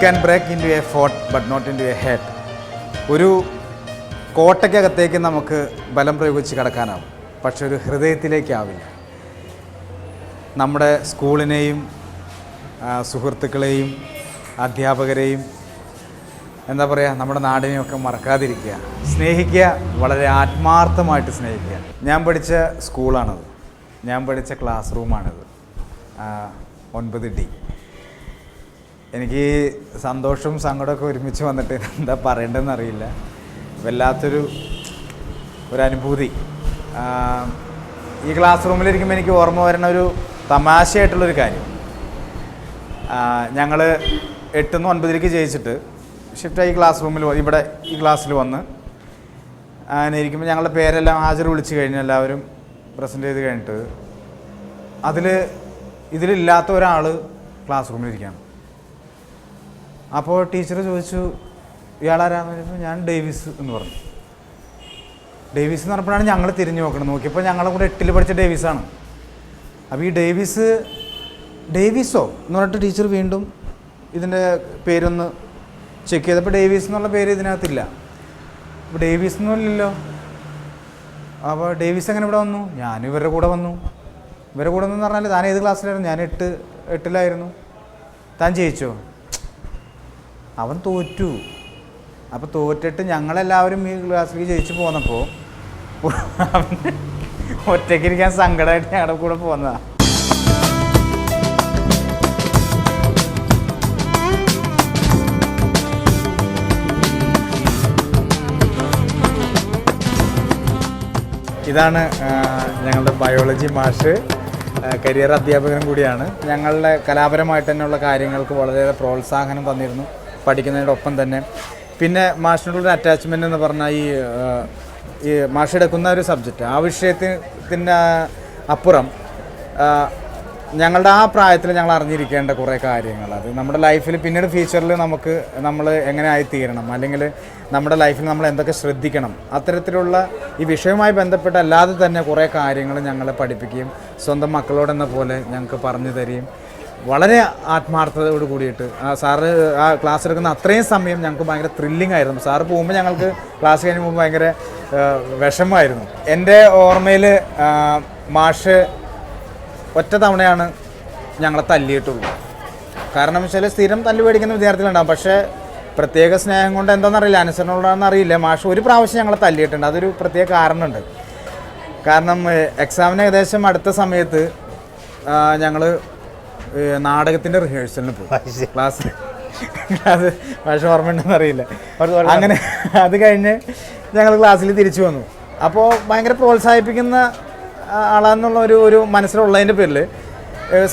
Can break in to a fort but not in to a head. ഒരു കോട്ടയ്ക്കകത്തേക്ക് നമുക്ക് ബലം പ്രയോഗിച്ച് കിടക്കാനാവും, പക്ഷെ ഒരു ഹൃദയത്തിലേക്കാവില്ല. നമ്മുടെ സ്കൂളിനെയും സുഹൃത്തുക്കളെയും അധ്യാപകരെയും എന്താ പറയുക, നമ്മുടെ നാടിനെയൊക്കെ മറക്കാതിരിക്കുക, സ്നേഹിക്കുക, വളരെ ആത്മാർത്ഥമായിട്ട് സ്നേഹിക്കുക. ഞാൻ പഠിച്ച സ്കൂളാണത്, ഞാൻ പഠിച്ച ക്ലാസ് റൂമാണിത്, 9D. എനിക്ക് സന്തോഷവും സങ്കടമൊക്കെ ഒരുമിച്ച് വന്നിട്ട് എന്താ പറയേണ്ടതെന്ന് അറിയില്ല. വല്ലാത്തൊരു അനുഭൂതി. ഈ ക്ലാസ് റൂമിലിരിക്കുമ്പോൾ എനിക്ക് ഓർമ്മ വരുന്ന ഒരു തമാശയായിട്ടുള്ളൊരു കാര്യം, ഞങ്ങൾ 8-ന്ന് 9ലേക്ക് ജയിച്ചിട്ട് ഷിഫ്റ്റായി ക്ലാസ് റൂമിൽ ഇവിടെ ഈ ക്ലാസ്സിൽ വന്ന് അങ്ങനെ ഇരിക്കുമ്പോൾ ഞങ്ങളുടെ പേരെല്ലാം ഹാജർ വിളിച്ച് കഴിഞ്ഞ് എല്ലാവരും പ്രസൻറ്റ് ചെയ്ത് കഴിഞ്ഞിട്ട് ഇതിലില്ലാത്ത ഒരാൾ ക്ലാസ് റൂമിലിരിക്കുകയാണ്. അപ്പോൾ ടീച്ചർ ചോദിച്ചു, ഇയാളാരാന്ന് ചോദിച്ചപ്പോൾ ഞാൻ ഡേവിസ് എന്ന് പറഞ്ഞു. ഡേവിസ് എന്ന് പറഞ്ഞപ്പോഴാണ് ഞങ്ങൾ തിരിഞ്ഞു നോക്കണം. നോക്കിയപ്പോൾ ഞങ്ങളുടെ കൂടെ 8ൽ പഠിച്ച ഡേവിസാണ്. അപ്പോൾ ഈ ഡേവിസോ എന്ന് പറഞ്ഞിട്ട് ടീച്ചർ വീണ്ടും ഇതിൻ്റെ പേരൊന്ന് ചെക്ക് ചെയ്തപ്പോൾ ഡേവിസ് എന്നുള്ള പേര് ഇതിനകത്തില്ല. അപ്പോൾ ഡേവിസ് ഒന്നുമില്ലല്ലോ. അപ്പോൾ ഡേവിസ് എങ്ങനെ ഇവിടെ വന്നു? ഞാൻ ഇവരുടെ കൂടെ വന്നു. ഇവരുടെ കൂടെ എന്ന് പറഞ്ഞാൽ താൻ ഏത് ക്ലാസ്സിലായിരുന്നു? ഞാൻ 8ലായിരുന്നു. താൻ ജയിച്ചോ? അവൻ തോറ്റു. അപ്പോൾ തോറ്റിട്ട് ഞങ്ങളെല്ലാവരും ഈ ക്ലാസ്സിലേക്ക് ജയിച്ച് പോന്നപ്പോൾ അവന് ഒറ്റയ്ക്കിരിക്കാൻ സങ്കടമായിട്ട് ഞങ്ങളുടെ കൂടെ പോന്നതാണ്. ഇതാണ് ഞങ്ങളുടെ ബയോളജി മാഷ്, കരിയർ അധ്യാപകനും കൂടിയാണ്. ഞങ്ങളുടെ കലാപരമായിട്ട് തന്നെയുള്ള കാര്യങ്ങൾക്ക് വളരെയേറെ പ്രോത്സാഹനം തന്നിരുന്നു പഠിക്കുന്നതിനോടൊപ്പം തന്നെ. പിന്നെ മാഷിനോടുള്ളൊരു അറ്റാച്ച്മെൻ്റ് എന്ന് പറഞ്ഞാൽ ഈ മാഷ് എടുക്കുന്ന ഒരു സബ്ജക്റ്റ്, ആ വിഷയത്തിൻ്റെ അപ്പുറം ഞങ്ങളുടെ ആ പ്രായത്തിൽ ഞങ്ങൾ അറിഞ്ഞിരിക്കേണ്ട കുറേ കാര്യങ്ങൾ, അത് നമ്മുടെ ലൈഫിൽ പിന്നീട് ഫ്യൂച്ചറിൽ നമ്മൾ എങ്ങനെ ആയിത്തീരണം, അല്ലെങ്കിൽ നമ്മുടെ ലൈഫിൽ നമ്മൾ എന്തൊക്കെ ശ്രദ്ധിക്കണം, അത്തരത്തിലുള്ള ഈ വിഷയവുമായി ബന്ധപ്പെട്ട് അല്ലാതെ തന്നെ കുറേ കാര്യങ്ങൾ ഞങ്ങളെ പഠിപ്പിക്കുകയും സ്വന്തം മക്കളോടെന്ന പോലെ ഞങ്ങൾക്ക് പറഞ്ഞു തരികയും വളരെ ആത്മാർത്ഥതയോട് കൂടിയിട്ട് സാറ് ആ ക്ലാസ് എടുക്കുന്ന അത്രയും സമയം ഞങ്ങൾക്ക് ഭയങ്കര ത്രില്ലിംഗ് ആയിരുന്നു. സാറ് പോകുമ്പോൾ ഞങ്ങൾക്ക് ക്ലാസ് കഴിഞ്ഞ് പോകുമ്പോൾ ഭയങ്കര വിഷമമായിരുന്നു. എൻ്റെ ഓർമ്മയിൽ മാഷ് ഒറ്റ തവണയാണ് ഞങ്ങളെ തല്ലിയിട്ടുള്ളൂ. കാരണം വെച്ചാൽ സ്ഥിരം തല്ല് മേടിക്കുന്ന വിദ്യാർത്ഥികളുണ്ടാകും, പക്ഷേ പ്രത്യേക സ്നേഹം കൊണ്ട് എന്താണെന്നറിയില്ല, അനുസരണമുള്ളതെന്ന് അറിയില്ല, മാഷ് ഒരു പ്രാവശ്യം ഞങ്ങളെ തല്ലിയിട്ടുണ്ട്. അതൊരു പ്രത്യേക കാരണമുണ്ട്. കാരണം എക്സാമിന് ഏകദേശം അടുത്ത സമയത്ത് ഞങ്ങൾ നാടകത്തിൻ്റെ റിഹേഴ്സലിന് പോകും. ക്ലാസ് മാഷ് ഓർമ്മയുണ്ടെന്ന് അറിയില്ല. അങ്ങനെ അത് കഴിഞ്ഞ് ഞങ്ങൾ ക്ലാസ്സിൽ തിരിച്ചു വന്നു. അപ്പോൾ ഭയങ്കര പ്രോത്സാഹിപ്പിക്കുന്ന ആളാന്നുള്ള ഒരു മനസ്സിലുള്ളതിൻ്റെ പേരിൽ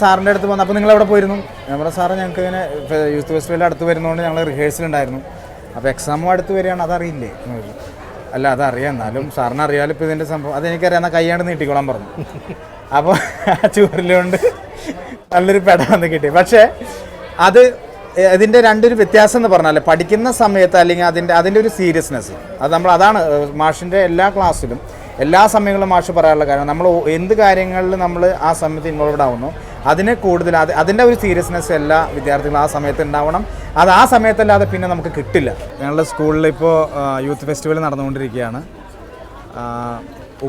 സാറിൻ്റെ അടുത്ത് വന്നു. അപ്പോൾ നിങ്ങളെവിടെ പോയിരുന്നു? ഞാൻ പറഞ്ഞു, സാറ് ഞങ്ങൾക്ക് ഇങ്ങനെ യൂത്ത് ഫെസ്റ്റിവൽ അടുത്ത് വരുന്നതുകൊണ്ട് ഞങ്ങൾ റിഹേഴ്സൽ ഉണ്ടായിരുന്നു. അപ്പോൾ എക്സാമും അടുത്ത് വരികയാണ്, അതറിയില്ലേ? അല്ല അതറിയാം, എന്നാലും സാറിന് അറിയാമല്ലോ ഇപ്പോൾ ഇതിൻ്റെ സംഭവം. അതെനിക്കറിയാം, എന്നാൽ കൈയാണ്ട് നീട്ടിക്കോളാൻ പറഞ്ഞു. അപ്പോൾ ആ ചൂരിലുകൊണ്ട് നല്ലൊരു പെട വന്ന് കിട്ടി. പക്ഷേ ഇതിൻ്റെ രണ്ടൊരു വ്യത്യാസം എന്ന് പറഞ്ഞാൽ പഠിക്കുന്ന സമയത്ത് അല്ലെങ്കിൽ അതിൻ്റെ ഒരു സീരിയസ്നെസ് അതാണ് മാഷിൻ്റെ എല്ലാ ക്ലാസ്സിലും എല്ലാ സമയങ്ങളിലും മാഷ് പറയാനുള്ള കാര്യം. നമ്മൾ എന്ത് കാര്യങ്ങളിൽ നമ്മൾ ആ സമയത്ത് ഇൻവോൾവ്ഡ് ആവുന്നു അതിനെ കൂടുതൽ അതിൻ്റെ ഒരു സീരിയസ്നെസ് എല്ലാ വിദ്യാർത്ഥികളും ആ സമയത്ത് ഉണ്ടാവണം. അത് ആ സമയത്തല്ലാതെ പിന്നെ നമുക്ക് കിട്ടില്ല. ഞങ്ങളുടെ സ്കൂളിൽ ഇപ്പോൾ യൂത്ത് ഫെസ്റ്റിവൽ നടന്നുകൊണ്ടിരിക്കുകയാണ്.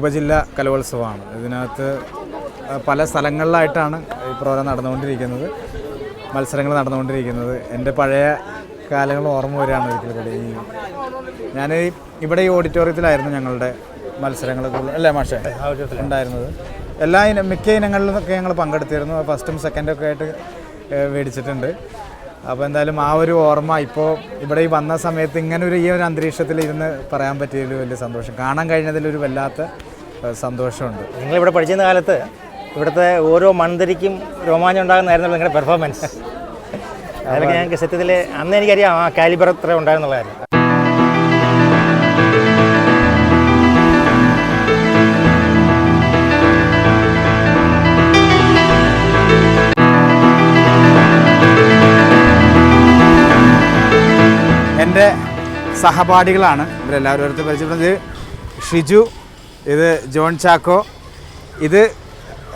ഉപജില്ലാ കലോത്സവമാണ്. ഇതിനകത്ത് പല സ്ഥലങ്ങളിലായിട്ടാണ് ഈ പ്രോഗ്രാം നടന്നുകൊണ്ടിരിക്കുന്നത്, മത്സരങ്ങൾ നടന്നുകൊണ്ടിരിക്കുന്നത്. എൻ്റെ പഴയ കാലങ്ങൾ ഓർമ്മ വരികയാണ് ഒരിക്കലും കൂടി. ഞാൻ ഇവിടെ ഈ ഓഡിറ്റോറിയത്തിലായിരുന്നു ഞങ്ങളുടെ മത്സരങ്ങൾ അല്ലേ മാഷേ ഉണ്ടായിരുന്നത്. മിക്ക ഇനങ്ങളിലൊക്കെ ഞങ്ങൾ പങ്കെടുത്തിരുന്നു. ഫസ്റ്റും സെക്കൻഡൊക്കെ ആയിട്ട് മേടിച്ചിട്ടുണ്ട്. അപ്പോൾ എന്തായാലും ആ ഒരു ഓർമ്മ ഇപ്പോൾ ഇവിടെ ഈ വന്ന സമയത്ത് ഈ ഒരു അന്തരീക്ഷത്തിൽ ഇരുന്ന് പറയാൻ പറ്റിയതിൽ വലിയ സന്തോഷം, കാണാൻ കഴിഞ്ഞതിലൊരു വല്ലാത്ത സന്തോഷമുണ്ട്. നിങ്ങളിവിടെ പഠിച്ചിരുന്ന കാലത്ത് ഇവിടുത്തെ ഓരോ മൺതരിക്കും രോമാഞ്ചം ഉണ്ടാകുന്നതായിരുന്നു നിങ്ങളുടെ പെർഫോമൻസ്. അതിലൊക്കെ ഞങ്ങൾക്ക് സത്യത്തിൽ അന്ന് എനിക്കറിയാം ആ കാലിബർ എത്ര ഉണ്ടായിരുന്നുള്ള കാര്യം. എൻ്റെ സഹപാഠികളാണ് ഇവരെല്ലാവരും അടുത്ത് പരിചയപ്പെടുന്നത്. ഷിജു, ഇത് ജോൺ ചാക്കോ, ഇത്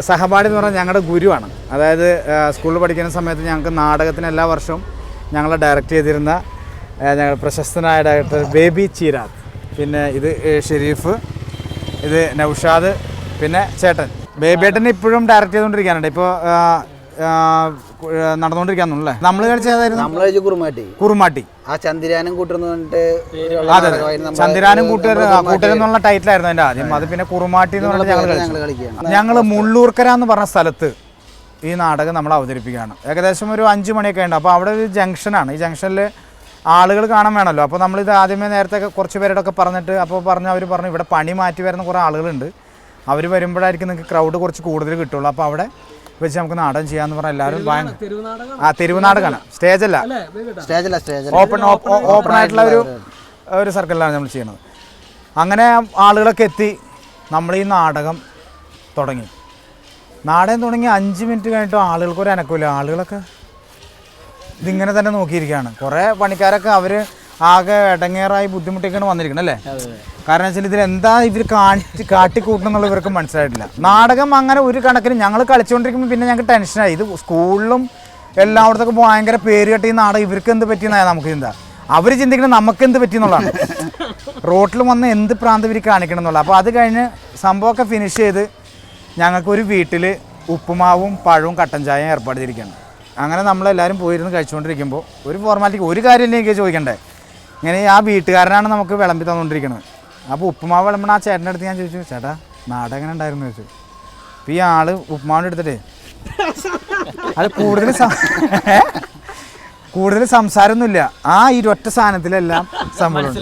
സഹപാഠി എന്ന് പറഞ്ഞാൽ ഞങ്ങളുടെ ഗുരുവാണ്. അതായത് സ്കൂളിൽ പഠിക്കുന്ന സമയത്ത് ഞങ്ങൾക്ക് നാടകത്തിന് എല്ലാ വർഷവും ഞങ്ങളെ ഡയറക്റ്റ് ചെയ്തിരുന്ന ഞങ്ങൾ പ്രശസ്തനായ ഡയറക്ടർ ബേബി ചീരാത്ത്, പിന്നെ ഇത് ഷെരീഫ്, ഇത് നൗഷാദ്, പിന്നെ ചേട്ടൻ. ബേബിയേട്ടൻ ഇപ്പോഴും ഡയറക്റ്റ് ചെയ്തുകൊണ്ടിരിക്കാനുണ്ട്. ഇപ്പോൾ നടന്നുകൊണ്ടിരിക്കാന്നുള്ളേ. നമ്മൾ കളിച്ച കുറുമാട്ടി, ആ ചന്ദ്രാനും കൂട്ടുന്നിട്ട് അതെ ചന്ദ്രാനും കൂട്ടരെന്നുള്ള ടൈറ്റിലായിരുന്നു അതിൻ്റെ ആദ്യം. അത് പിന്നെ കുറുമാട്ടി എന്ന് പറഞ്ഞിട്ട് ഞങ്ങൾ മുള്ളൂർക്കര എന്ന് പറഞ്ഞ സ്ഥലത്ത് ഈ നാടകം നമ്മൾ അവതരിപ്പിക്കുകയാണ്. ഏകദേശം ഒരു 5 മണിയൊക്കെ ഉണ്ട്. അപ്പോൾ അവിടെ ഒരു ജംഗ്ഷനാണ്. ഈ ജംഗ്ഷനിൽ ആളുകൾ കാണാൻ വേണമല്ലോ. അപ്പോൾ നമ്മളിത് ആദ്യമേ നേരത്തെ കുറച്ച് പേരോടൊക്കെ പറഞ്ഞിട്ട് അപ്പോൾ അവർ പറഞ്ഞു ഇവിടെ പണി മാറ്റി വരുന്ന കുറേ ആളുകളുണ്ട്, അവർ വരുമ്പോഴായിരിക്കും നിങ്ങൾക്ക് ക്രൗഡ് കുറച്ച് കൂടുതൽ കിട്ടുള്ളൂ, അപ്പോൾ അവിടെ വെച്ച് നമുക്ക് നാടകം ചെയ്യാന്ന് പറഞ്ഞാൽ എല്ലാവരും തെരുവ് നാടകമാണ്. സ്റ്റേജല്ല, ഓപ്പൺ ആയിട്ടുള്ള ഒരു സർക്കിളിലാണ് നമ്മൾ ചെയ്യുന്നത്. അങ്ങനെ ആളുകളൊക്കെ എത്തി. നമ്മൾ ഈ നാടകം തുടങ്ങി 5 മിനിറ്റ് കഴിഞ്ഞിട്ടും ആളുകൾക്കൊരു അനക്കമില്ല. ആളുകളൊക്കെ ഇതിങ്ങനെ തന്നെ നോക്കിയിരിക്കുകയാണ്. കുറേ പണിക്കാരൊക്കെ അവർ ആകെ ഇടങ്ങേറായി ബുദ്ധിമുട്ടിയൊക്കെയാണ് വന്നിരിക്കുന്നത് അല്ലേ. കാരണം വെച്ചാൽ ഇതിലെന്താ ഇവർ കാട്ടിക്കൂട്ടണം എന്നുള്ള ഇവർക്ക് മനസ്സിലായിട്ടില്ല. നാടകം അങ്ങനെ ഒരു കണക്കിന് ഞങ്ങൾ കളിച്ചുകൊണ്ടിരിക്കുമ്പോൾ പിന്നെ ഞങ്ങൾക്ക് ടെൻഷനായി. ഇത് സ്കൂളിലും എല്ലായിടത്തൊക്കെ ഭയങ്കര പേര് കെട്ടി ഈ നാടകം ഇവർക്ക് എന്ത് പറ്റിയെന്നായ നമുക്ക് ചിന്ത. അവർ ചിന്തിക്കുന്നത് നമുക്ക് എന്ത് പറ്റിയെന്നുള്ളതാണ്. റോട്ടിൽ വന്ന് എന്ത് പ്രാന്ത് ഇവർ കാണിക്കണം എന്നുള്ളത്. അപ്പോൾ അത് കഴിഞ്ഞ് സംഭവമൊക്കെ ഫിനിഷ് ചെയ്ത് ഞങ്ങൾക്കൊരു വീട്ടിൽ ഉപ്പുമാവും പഴവും കട്ടൻ ചായയും ഏർപ്പാട് ചെയ്തിരിക്കുകയാണ്. അങ്ങനെ നമ്മളെല്ലാവരും പോയിരുന്ന് കഴിച്ചുകൊണ്ടിരിക്കുമ്പോൾ ഒരു ഫോർമാലിറ്റിക്ക് ഒരു കാര്യമില്ല എനിക്ക് ചോദിക്കണ്ടേ. ഇങ്ങനെ ആ വീട്ടുകാരനാണ് നമുക്ക് വിളമ്പി തന്നുകൊണ്ടിരിക്കുന്നത്. അപ്പോൾ ഉപ്പുമാവ് വിളമ്പണ ആ ചേട്ടൻ്റെ അടുത്ത് ഞാൻ ചോദിച്ചു, ചേട്ടാ നാടകം എങ്ങനെ ഉണ്ടായിരുന്നു ചോദിച്ചു. അപ്പോൾ ഈ ആൾ ഉപ്പുമാവിൻ്റെ എടുത്തിട്ടേ അത് കൂടുതൽ സംസാരമൊന്നുമില്ല. ആ ഈ ഒറ്റ സാധനത്തിലെല്ലാം സംഭവം.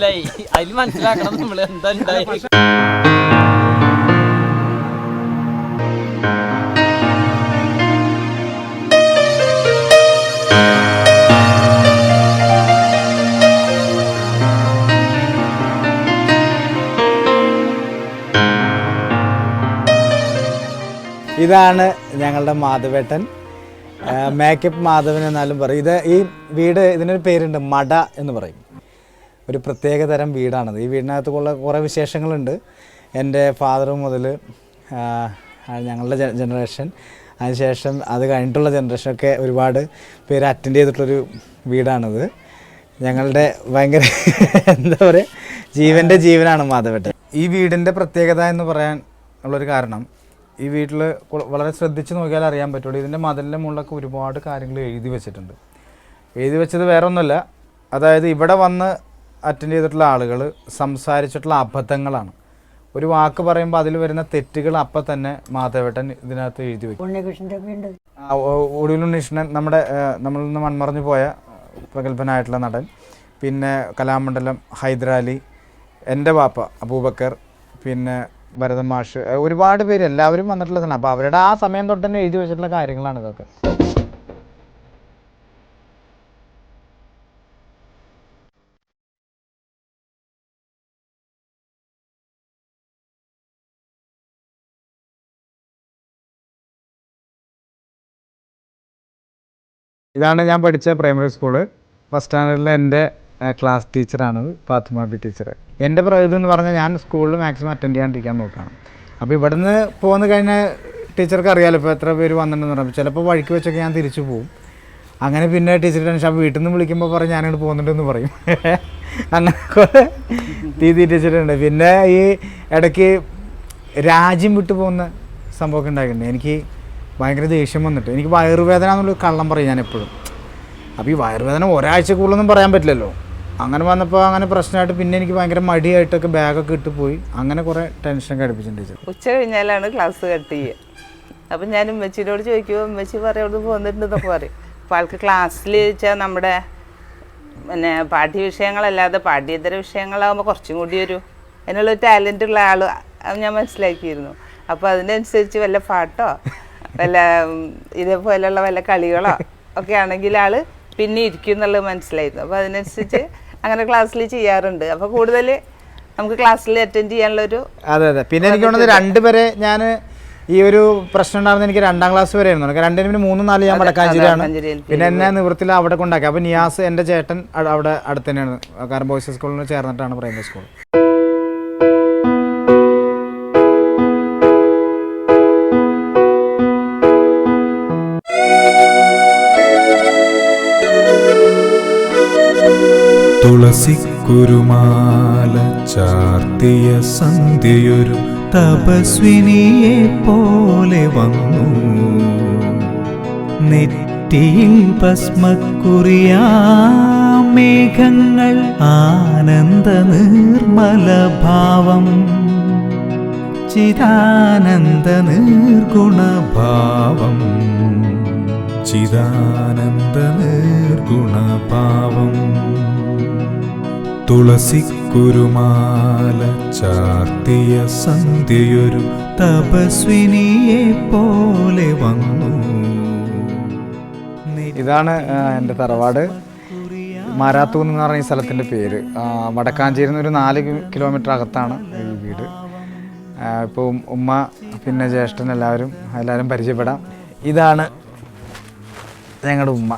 ഇതാണ് ഞങ്ങളുടെ മാധവേട്ടൻ, മേക്കപ്പ് മാധവൻ എന്നാലും പറയും. ഈ വീട് ഇതിനൊരു പേരുണ്ട്, മട എന്ന് പറയും. ഒരു പ്രത്യേക തരം വീടാണത്. ഈ വീടിനകത്ത് കുറേ വിശേഷങ്ങളുണ്ട്. എൻ്റെ ഫാദർ മുതൽ ഞങ്ങളുടെ ജനറേഷൻ, അതിനുശേഷം അത് കഴിഞ്ഞിട്ടുള്ള ജനറേഷനൊക്കെ ഒരുപാട് പേര് അറ്റൻഡ് ചെയ്തിട്ടുള്ളൊരു വീടാണിത്. ഞങ്ങളുടെ ഭയങ്കര എന്താ പറയുക, ജീവൻ്റെ ജീവനാണ് മാധവേട്ടൻ. ഈ വീടിൻ്റെ പ്രത്യേകത എന്ന് പറയാൻ ഉള്ളൊരു കാരണം, ഈ വീട്ടിൽ വളരെ ശ്രദ്ധിച്ച് നോക്കിയാൽ അറിയാൻ പറ്റുള്ളൂ. ഇതിൻ്റെ മതിലിൻ്റെ മുകളിലൊക്കെ ഒരുപാട് കാര്യങ്ങൾ എഴുതി വെച്ചിട്ടുണ്ട്. എഴുതി വെച്ചത് വേറെ ഒന്നുമല്ല, അതായത് ഇവിടെ വന്ന് അറ്റൻഡ് ചെയ്തിട്ടുള്ള ആളുകൾ സംസാരിച്ചിട്ടുള്ള അബദ്ധങ്ങളാണ്. ഒരു വാക്ക് പറയുമ്പോൾ അതിൽ വരുന്ന തെറ്റുകൾ അപ്പം തന്നെ മാധവേട്ടൻ ഇതിനകത്ത് എഴുതി വയ്ക്കും. ഒടുവിലുണ്ണീഷ്ണൻ നമ്മളിൽ നിന്ന് മൺമറഞ്ഞു പോയ പ്രഗത്ഭനായിട്ടുള്ള നടൻ, പിന്നെ കലാമണ്ഡലം ഹൈദരാലി, എൻ്റെ വാപ്പ അബൂബക്കർ, പിന്നെ ഭരതൻ മാഷ്, ഒരുപാട് പേര് എല്ലാവരും വന്നിട്ടുള്ള സ്ഥലം. അപ്പോൾ അവരുടെ ആ സമയം തൊട്ട് തന്നെ എഴുതി വെച്ചിട്ടുള്ള കാര്യങ്ങളാണ് ഇതൊക്കെ. ഇതാണ് ഞാൻ പഠിച്ച പ്രൈമറി സ്കൂള്. ഫസ്റ്റ് സ്റ്റാൻഡേർഡിലെ എൻ്റെ ക്ലാസ് ടീച്ചറാണ് ഫാത്തിമ ബി ടീച്ചർ. എൻ്റെ ഇതെന്ന് പറഞ്ഞാൽ ഞാൻ സ്കൂളിൽ മാക്സിമം അറ്റൻഡ് ചെയ്യാണ്ടിരിക്കാൻ നോക്കുകയാണ്. അപ്പോൾ ഇവിടുന്ന് പോന്നു കഴിഞ്ഞാൽ ടീച്ചർക്ക് അറിയാമല്ലോ ഇപ്പോൾ എത്ര പേര് വന്നിട്ടുണ്ടെന്ന് പറയുമ്പോൾ ചിലപ്പോൾ വഴിക്ക് വെച്ചൊക്കെ ഞാൻ തിരിച്ചു പോകും. അങ്ങനെ പിന്നെ ടീച്ചർ ടെൻഷൻ. അപ്പോൾ വീട്ടിൽ നിന്ന് വിളിക്കുമ്പോൾ പറയും ഞാനിവിടെ പോകുന്നുണ്ടെന്ന് പറയും. അങ്ങനെ കുറേ ടീച്ചറുണ്ട്. പിന്നെ ഈ ഇടയ്ക്ക് രാജ്യം വിട്ടു പോകുന്ന സംഭവമൊക്കെ ഉണ്ടായിട്ടുണ്ട്. എനിക്ക് ഭയങ്കര ദേഷ്യം വന്നിട്ട് എനിക്ക് വയറുവേദന എന്നുള്ളൊരു കള്ളം പറയും ഞാൻ എപ്പോഴും. അപ്പോൾ ഈ വയറുവേദന ഒരാഴ്ച കൂടുതലൊന്നും പറയാൻ പറ്റില്ലല്ലോ. അങ്ങനെ വന്നപ്പോൾ അങ്ങനെ പ്രശ്നമായിട്ട് പിന്നെ എനിക്ക് ഭയങ്കര മടിയായിട്ടൊക്കെ ബാഗൊക്കെ ഇട്ട് പോയി. അങ്ങനെ കുറേ ടെൻഷനൊക്കെ അടുപ്പിച്ചിട്ടുണ്ട് ടീച്ചർ. ഉച്ച കഴിഞ്ഞാലാണ് ക്ലാസ് കട്ട് ചെയ്യുക. അപ്പം ഞാൻ ഉമ്മച്ചിയോട് ചോദിക്കുമ്പോൾ ഉമ്മച്ചി പറയോട് പോന്നിട്ടുണ്ടെന്നൊക്കെ പറയും. അപ്പോൾ ആൾക്ക് ക്ലാസ്സിൽ വെച്ചാൽ നമ്മുടെ പിന്നെ പാഠ്യവിഷയങ്ങളല്ലാതെ പാഠ്യേതര വിഷയങ്ങളാകുമ്പോൾ കുറച്ചും കൂടി അതിനുള്ളൊരു ടാലൻ്റ് ഉള്ള ആൾ ഞാൻ മനസ്സിലാക്കിയിരുന്നു. അപ്പോൾ അതിനനുസരിച്ച് വല്ല പാട്ടോ വല്ല ഇതേപോലെയുള്ള വല്ല കളികളോ ഒക്കെ ആണെങ്കിൽ ആൾ പിന്നെ ഇരിക്കും എന്നുള്ളത് മനസ്സിലായിരുന്നു. അപ്പോൾ അതിനനുസരിച്ച് അങ്ങനെ ക്ലാസ്സിൽ ചെയ്യാറുണ്ട്. അപ്പോൾ കൂടുതൽ നമുക്ക് ക്ലാസ്സിൽ അറ്റൻഡ് ചെയ്യാനുള്ളൊരു അതെ. പിന്നെ എനിക്ക് തോന്നുന്നത് 2 വരെ ഞാൻ ഈ ഒരു പ്രശ്നം ഉണ്ടാകുന്നത് എനിക്ക് 2ാം ക്ലാസ് വരെ ആയിരുന്നു. 2 പിന്നെ 3, 4 ഞാൻ വടക്കാഞ്ചേരിയാണ്. പിന്നെ എന്നെ നിവൃത്തിയിൽ അവിടെ കൊണ്ടാക്കി. അപ്പോൾ നിയാസ് എൻ്റെ ചേട്ടൻ അവിടെ അടുത്ത് തന്നെയാണ്. കാരണം ബോയ്സ് സ്കൂളിൽ ചേർന്നിട്ടാണ് പ്രൈമറി സ്കൂൾ. തുളസിക്കുരുമാല ചാർത്തിയ സന്ധ്യയൊരു തപസ്വിനിയെ പോലെ വന്നു. നെറ്റിയിൽ ഭസ്മക്കുറിയാ മേഘങ്ങൾ ആനന്ദ നിർമ്മല ഭാവം. ചിദാനന്ദ നിർഗുണഭാവം. ചിദാനന്ദ നിർഗുണഭാവം. തുളസിക്കുരുമാല ചാർത്തിയ സന്ധ്യയൊരു തപസ്വിനിയെ പോലെ വന്നു. ഇതാണ് എൻ്റെ തറവാട്. മാരാത്തൂന്ന് എന്ന് പറഞ്ഞ ഈ സ്ഥലത്തിൻ്റെ പേര്. വടക്കാഞ്ചേരിയിൽ നിന്ന് ഒരു 4 കിലോമീറ്റർ അകത്താണ് ഈ വീട്. ഇപ്പോൾ ഉമ്മ പിന്നെ ജ്യേഷ്ഠൻ എല്ലാവരും പരിചയപ്പെടാം. ഇതാണ് ഞങ്ങളുടെ ഉമ്മ,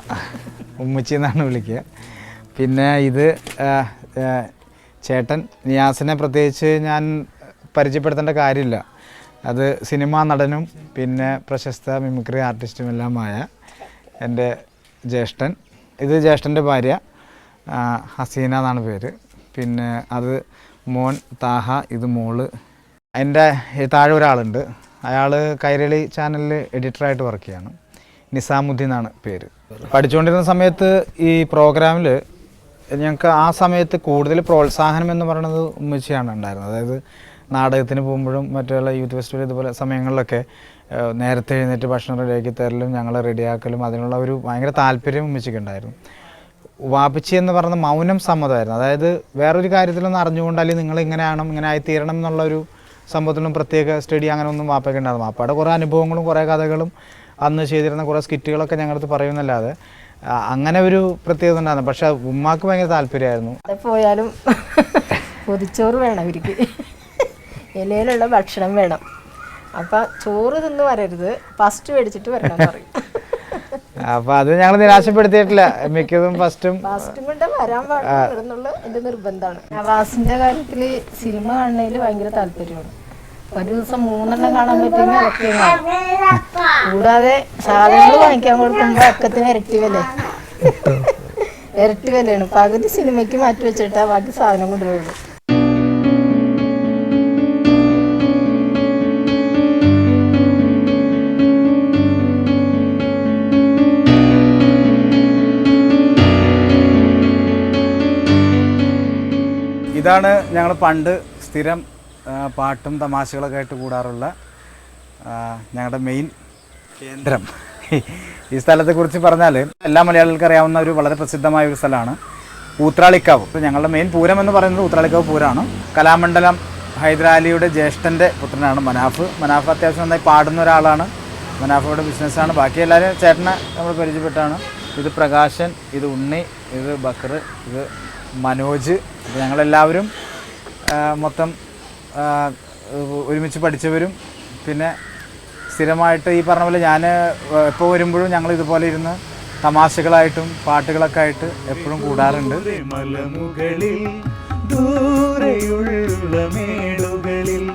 ഉമ്മച്ചി എന്നാണ് വിളിക്കുക. പിന്നെ ഇത് ചേട്ടൻ നിയാസിനെ പ്രത്യേകിച്ച് ഞാൻ പരിചയപ്പെടുത്തേണ്ട കാര്യമില്ല. അത് സിനിമാ നടനും പിന്നെ പ്രശസ്ത മിമിക്രി ആർട്ടിസ്റ്റുമെല്ലാമായ എൻ്റെ ജ്യേഷ്ഠൻ. ഇത് ജ്യേഷ്ഠൻ്റെ ഭാര്യ ഹസീന എന്നാണ് പേര്. പിന്നെ അത് മോൻ താഹ, ഇത് മോള്. എൻ്റെ താഴെ ഒരാളുണ്ട്, അയാൾ കൈരളി ചാനലിൽ എഡിറ്ററായിട്ട് വർക്ക് ചെയ്യാണ്. നിസാമുദ്ദീൻ എന്നാണ് പേര്. പഠിച്ചുകൊണ്ടിരുന്ന സമയത്ത് ഈ പ്രോഗ്രാമിൽ ഞങ്ങൾക്ക് ആ സമയത്ത് കൂടുതൽ പ്രോത്സാഹനം എന്ന് പറയുന്നത് ഉമ്മച്ചിയാണ് ഉണ്ടായിരുന്നത്. അതായത് നാടകത്തിന് പോകുമ്പോഴും മറ്റുള്ള യൂത്ത് ഫെസ്റ്റിവൽ ഇതുപോലെ സമയങ്ങളിലൊക്കെ നേരത്തെ എഴുന്നേറ്റ് ഭക്ഷണം റെഡിയാക്കി തരലും ഞങ്ങളെ റെഡിയാക്കലും അതിനുള്ള ഒരു ഭയങ്കര താല്പര്യം ഉമ്മച്ചിക്ക് ഉണ്ടായിരുന്നു. വാപ്പിച്ചി എന്ന് പറയുന്ന മൗനം സമ്മതമായിരുന്നു. അതായത് വേറൊരു കാര്യത്തിലൊന്നും അറിഞ്ഞുകൊണ്ട് അല്ലെങ്കിൽ നിങ്ങൾ ഇങ്ങനെയാണ് ഇങ്ങനെ ആയിത്തീരണം എന്നുള്ളൊരു സംഭവത്തിലും പ്രത്യേക സ്റ്റഡി അങ്ങനെ ഒന്നും വാപ്പയ്ക്ക് ഉണ്ടായിരുന്നു. വാപ്പയുടെ കുറേ അനുഭവങ്ങളും കുറേ കഥകളും അന്ന് ചെയ്തിരുന്ന കുറേ സ്കിറ്റുകളൊക്കെ ഞങ്ങളടുത്ത് പറയുന്നല്ലാതെ അങ്ങനെ ഒരു പ്രത്യേകത ഉണ്ടായിരുന്നു. പക്ഷെ ഉമ്മാക്ക് ഭയങ്കര താല്പര്യമായിരുന്നു. പോയാലും പൊതിച്ചോറ് വേണം അവർക്ക്, ഇലയിലുള്ള ഭക്ഷണം വേണം. അപ്പം ചോറ് തിന്ന് വരരുത്, ഫസ്റ്റ് മേടിച്ചിട്ട് വരണം പറയും. അപ്പം അത് ഞങ്ങൾ നിരാശപ്പെടുത്തിയിട്ടില്ല. മിക്കതും ഫസ്റ്റും കൊണ്ട് വരാൻ പാടില്ല എൻ്റെ നിർബന്ധമാണ്. നവാസിൻ്റെ കാര്യത്തിൽ സിനിമ കാണുന്നതിൽ ഭയങ്കര താല്പര്യമാണ്. ഒരു ദിവസം 3 കാണാൻ പറ്റുമെങ്കിൽ അതൊക്കെ കാണും. കൂടാതെ സാധനങ്ങൾ വാങ്ങിക്കാൻ കൊടുക്കുമ്പോൾ അക്കത്തിന് ഇരട്ടി വിലയാണ്. പകുതി സിനിമയ്ക്ക് മാറ്റി വെച്ചിട്ടാ ബാക്കി സാധനം കൊണ്ടുപോയുള്ളൂ. ഇതാണ് ഞങ്ങൾ പണ്ട് സ്ഥിരം പാട്ടും തമാശകളൊക്കെ ആയിട്ട് കൂടാറുള്ള ഞങ്ങളുടെ മെയിൻ കേന്ദ്രം. ഈ സ്ഥലത്തെക്കുറിച്ച് പറഞ്ഞാൽ എല്ലാ മലയാളികൾക്കും അറിയാവുന്ന ഒരു വളരെ പ്രസിദ്ധമായ ഒരു സ്ഥലമാണ് ഊത്രാളിക്കാവ്. ഞങ്ങളുടെ മെയിൻ പൂരം എന്ന് പറയുന്നത് ഊത്രാളിക്കാവ് പൂരമാണ്. കലാമണ്ഡലം ഹൈദരാലിയുടെ ജ്യേഷ്ഠൻ്റെ പുത്രനാണ് മനാഫ്. മനാഫ് അത്യാവശ്യം നന്നായി പാടുന്ന ഒരാളാണ്. മനാഫയുടെ ബിസിനസ്സാണ്. ബാക്കി എല്ലാവരും ചേട്ടനെ നമ്മൾ പരിചയപ്പെട്ടാണ്. ഇത് പ്രകാശൻ, ഇത് ഉണ്ണി, ഇത് ബക്കർ, ഇത് മനോജ്. ഞങ്ങളെല്ലാവരും മൊത്തം ഒരുമിച്ച് പഠിച്ചവരും പിന്നെ സ്ഥിരമായിട്ട് ഈ പറഞ്ഞ പോലെ ഞാൻ എപ്പോൾ വരുമ്പോഴും ഞങ്ങൾ ഇതുപോലെ ഇരുന്ന് തമാശകളായിട്ടും പാട്ടുകളൊക്കെ ആയിട്ട് എപ്പോഴും കൂടാറുണ്ട്. മലമുകളിൽ ദൂരെയുള്ള മേടുകളിൽ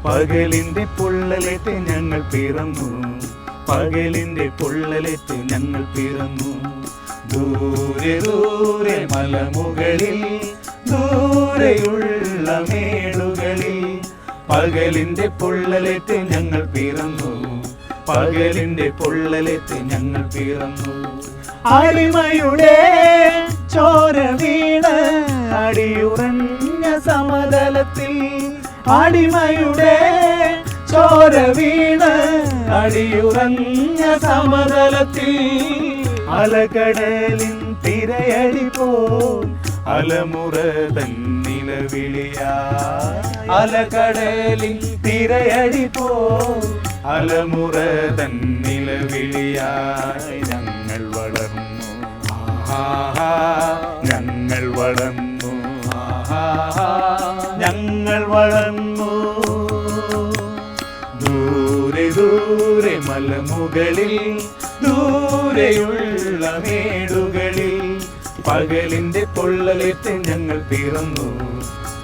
പകലിന്റെ പൊള്ളലേറ്റ് ഞങ്ങൾ പിറന്നു. പകലിന്റെ പൊള്ളലേറ്റ് ഞങ്ങൾ പിറന്നു. ദൂരെ ദൂരെ മലമുകളിൽ ദൂരെയുള്ള മേടുകളിൽ പകലിന്റെ പൊള്ളലേറ്റ് ഞങ്ങൾ പിറന്നു. പകലിന്റെ പൊള്ളലേറ്റ് ഞങ്ങൾ പിറന്നു. അടിമയുടെ ചോര വീണ് അടിയുറഞ്ഞ സമതലത്തിൽ. അടിമയുടെ ചോര വീണ് അടിയുറഞ്ഞ സമതലത്തിൽ. അലകടലിൻ തിരയടി പോൽ അലമുറ തന്നിലവിളിയാ. അലകടലിൻ തിരയടി പോൽ അലമുറ തന്നിലവിളിയായി ഞങ്ങൾ വളർന്നു. ഞങ്ങൾ വളർന്നു. ഞങ്ങൾ വളർന്നു. ദൂരെ ദൂരെ മലമുകളിൽ ദൂരെയുള്ള മേടുകളിൽ പകലിന്റെ പൊള്ളലേറ്റ് ഞങ്ങൾ പിറന്നു.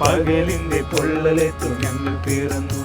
പകലിന്റെ പൊള്ളലേറ്റ് ഞങ്ങൾ പിറന്നു.